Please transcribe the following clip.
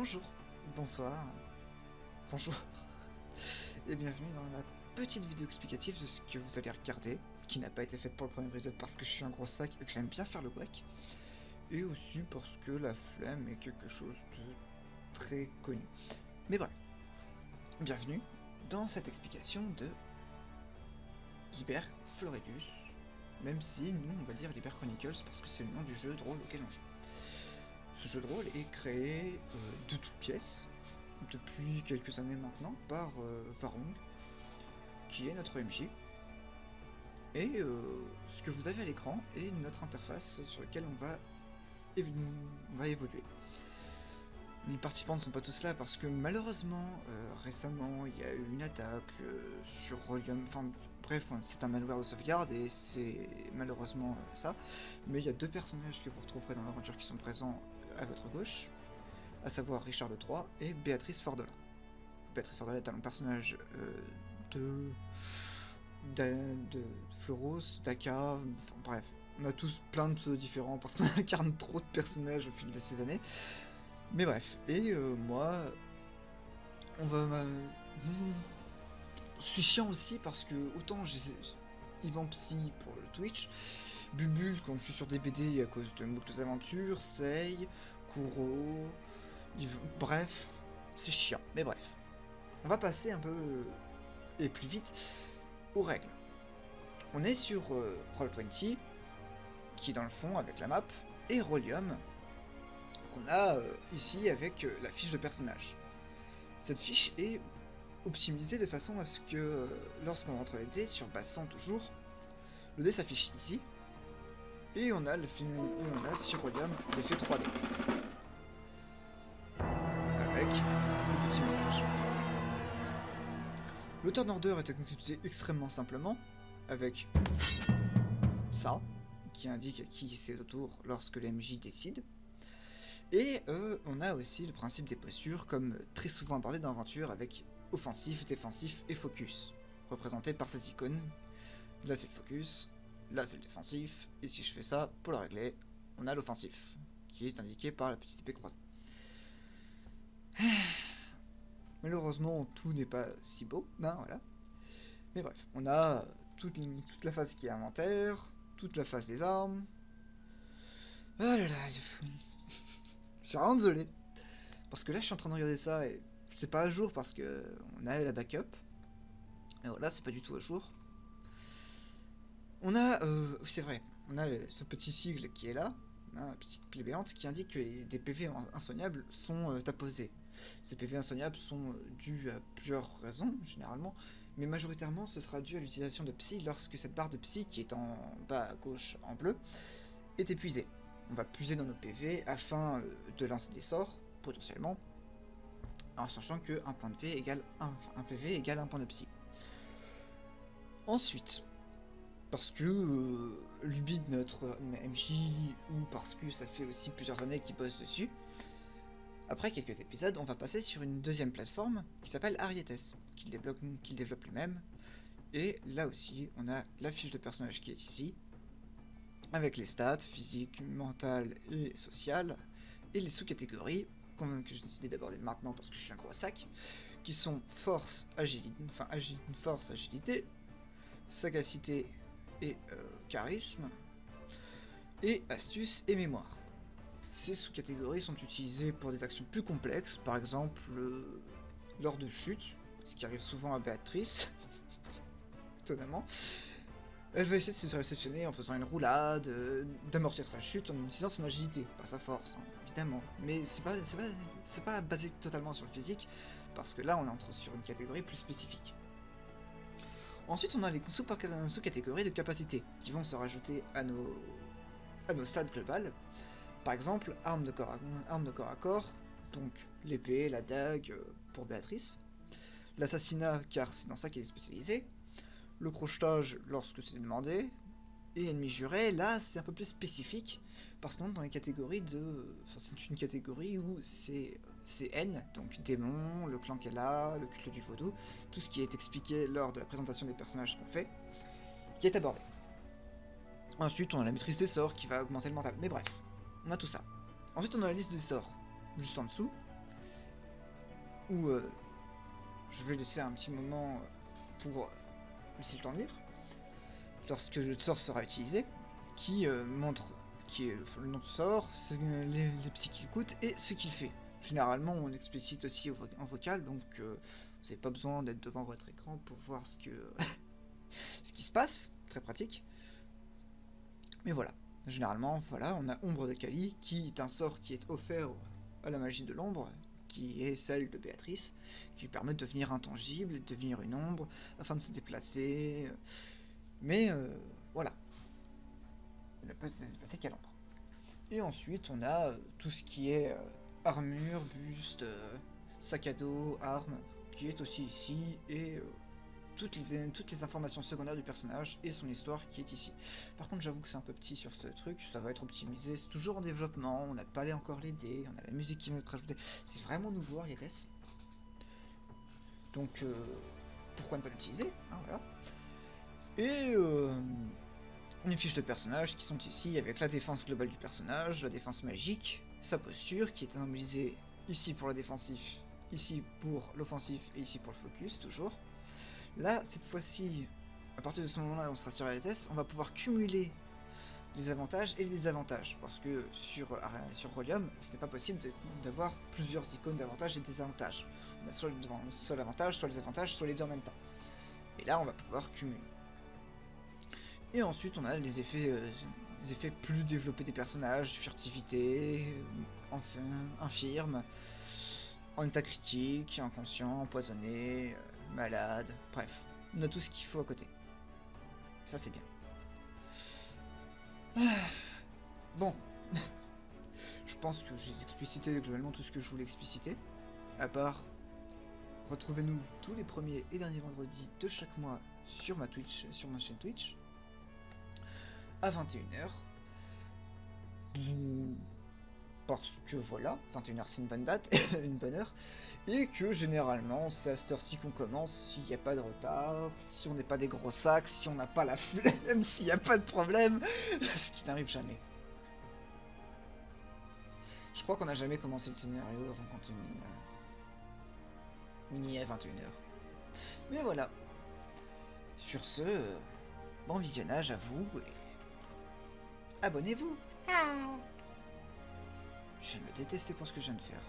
Bonjour, bonsoir, bonjour, et bienvenue dans la petite vidéo explicative de ce que vous allez regarder, qui n'a pas été faite pour le premier épisode parce que je suis un gros sac et que j'aime bien faire le wack, et aussi parce que la flemme est quelque chose de très connu. Mais bref, bienvenue dans cette explication de Liber Floridus, même si nous on va dire Liber Chronicles parce que c'est le nom du jeu de rôle auquel on joue. Ce jeu de rôle est créé de toutes pièces, depuis quelques années maintenant, par Varung, qui est notre MJ. Et ce que vous avez à l'écran est notre interface sur laquelle on va évoluer. Les participants ne sont pas tous là parce que malheureusement, récemment, il y a eu une attaque sur Rolium. Enfin bref, c'est un malware de sauvegarde et c'est malheureusement ça. Mais il y a deux personnages que vous retrouverez dans l'aventure qui sont présents à votre gauche, à savoir Richard de Troyes et Béatrice Fordola. Béatrice Fordola est un personnage de Floros, Daka, enfin bref, on a tous plein de pseudos différents parce qu'on incarne trop de personnages au fil de ces années. Mais bref, et moi, je suis chiant aussi parce que autant j'ai Yvan Psy pour le Twitch, Bubule quand je suis sur des BD à cause de moult aventures, Sei, Kuro, bref, c'est chiant, mais bref. On va passer un peu, et plus vite, aux règles. On est sur Roll20, qui est dans le fond avec la map, et Rolium, qu'on a ici avec la fiche de personnage. Cette fiche est optimisée de façon à ce que lorsqu'on rentre les dés, sur base 100 toujours, le dé s'affiche ici, et on a sur Rolium l'effet 3D. Avec le petit message. Le turn order est exécuté extrêmement simplement, avec ça, qui indique à qui c'est au tour lorsque l'MJ décide. Et on a aussi le principe des postures, comme très souvent abordé dans l'aventure, avec offensif, défensif et focus, représenté par ces icônes. Là c'est le focus, là c'est le défensif, et si je fais ça, pour le régler, on a l'offensif, qui est indiqué par la petite épée croisée. Malheureusement, tout n'est pas si beau, non, voilà. Mais bref, on a toute la phase qui est inventaire, toute la phase des armes. Oh là là, je suis vraiment désolé. Parce que là, je suis en train de regarder ça et c'est pas à jour parce que on a la backup. Et voilà, c'est pas du tout à jour. On a, c'est vrai, on a ce petit sigle qui est là, hein, la petite pile béante qui indique que des PV insoignables sont apposés. Ces PV insoignables sont dus à plusieurs raisons, généralement, mais majoritairement ce sera dû à l'utilisation de Psy lorsque cette barre de Psy, qui est en bas à gauche en bleu, est épuisée. On va puiser dans nos PV afin de lancer des sorts, potentiellement, en sachant que un point de V égale un PV égale un point de Psy. Ensuite, parce que l'UBI de notre MJ, ou parce que ça fait aussi plusieurs années qu'il bosse dessus, après quelques épisodes, on va passer sur une deuxième plateforme qui s'appelle Arietes, qu'il développe lui-même, et là aussi, on a la fiche de personnage qui est ici, avec les stats, physiques, mentales et sociales, et les sous-catégories, que j'ai décidé d'aborder maintenant parce que je suis un gros sac, qui sont force, agilité, sagacité et charisme, et astuce et mémoire. Ces sous-catégories sont utilisées pour des actions plus complexes, par exemple lors de chute, ce qui arrive souvent à Béatrice, étonnamment. Elle va essayer de se réceptionner en faisant une roulade, d'amortir sa chute en utilisant son agilité, pas sa force, hein, évidemment. Mais c'est pas basé totalement sur le physique, parce que là on entre sur une catégorie plus spécifique. Ensuite on a les sous-catégories de capacité, qui vont se rajouter à nos stats globales. Par exemple, arme de corps à corps, donc l'épée, la dague pour Béatrice, l'assassinat car c'est dans ça qu'elle est spécialisée, le crochetage lorsque c'est demandé, et ennemi juré, là c'est un peu plus spécifique, parce qu'on est dans les catégories de... Enfin, c'est une catégorie où c'est N, donc démon, le clan qu'elle a, le culte du vaudou, tout ce qui est expliqué lors de la présentation des personnages qu'on fait, qui est abordé. Ensuite on a la maîtrise des sorts qui va augmenter le mental, mais bref. On a tout ça. Ensuite, on a la liste des sorts, juste en dessous. où je vais laisser un petit moment pour laisser le temps de lire, lorsque le sort sera utilisé, qui montre qui est le nom du sort, les psys qu'il coûte et ce qu'il fait. Généralement, on explicite aussi en vocal, donc vous n'avez pas besoin d'être devant votre écran pour voir ce qui se passe. Très pratique. Mais voilà. Généralement, voilà, on a Ombre de Kali, qui est un sort qui est offert à la magie de l'ombre, qui est celle de Béatrice, qui lui permet de devenir intangible, de devenir une ombre, afin de se déplacer. Mais voilà. Elle ne peut se déplacer qu'à l'ombre. Et ensuite, on a tout ce qui est armure, buste, sac à dos, armes, qui est aussi ici, et toutes les informations secondaires du personnage et son histoire qui est ici. Par contre, j'avoue que c'est un peu petit sur ce truc, ça va être optimisé, c'est toujours en développement, on n'a pas encore les dés, on a la musique qui vient d'être ajoutée, c'est vraiment nouveau Ariates. Donc, pourquoi ne pas l'utiliser, hein, voilà. Et les fiches de personnages qui sont ici avec la défense globale du personnage, la défense magique, sa posture qui est analysée ici pour le défensif, ici pour l'offensif et ici pour le focus, toujours. Là, cette fois-ci, à partir de ce moment-là, on sera sur la TS, on va pouvoir cumuler les avantages et les désavantages. Parce que sur Rolium, c'est pas possible d'avoir plusieurs icônes d'avantages et de désavantages. On a soit l'avantage, soit les avantages, soit les deux en même temps. Et là, on va pouvoir cumuler. Et ensuite, on a les effets plus développés des personnages, furtivité, enfin, infirme, en état critique, inconscient, empoisonné, malade, bref, on a tout ce qu'il faut à côté. Ça c'est bien. Bon, je pense que j'ai explicité globalement tout ce que je voulais expliciter, à part, retrouvez-nous tous les premiers et derniers vendredis de chaque mois sur ma chaîne Twitch, à 21h. Parce que voilà, 21h c'est une bonne date, une bonne heure, et que généralement c'est à cette heure-ci qu'on commence, s'il n'y a pas de retard, si on n'est pas des gros sacs, si on n'a pas la flemme, s'il n'y a pas de problème, ce qui n'arrive jamais. Je crois qu'on n'a jamais commencé le scénario avant 21h. Ni à 21h. Mais voilà. Sur ce, bon visionnage à vous, et abonnez-vous. Je viens de me détester pour ce que je viens de faire.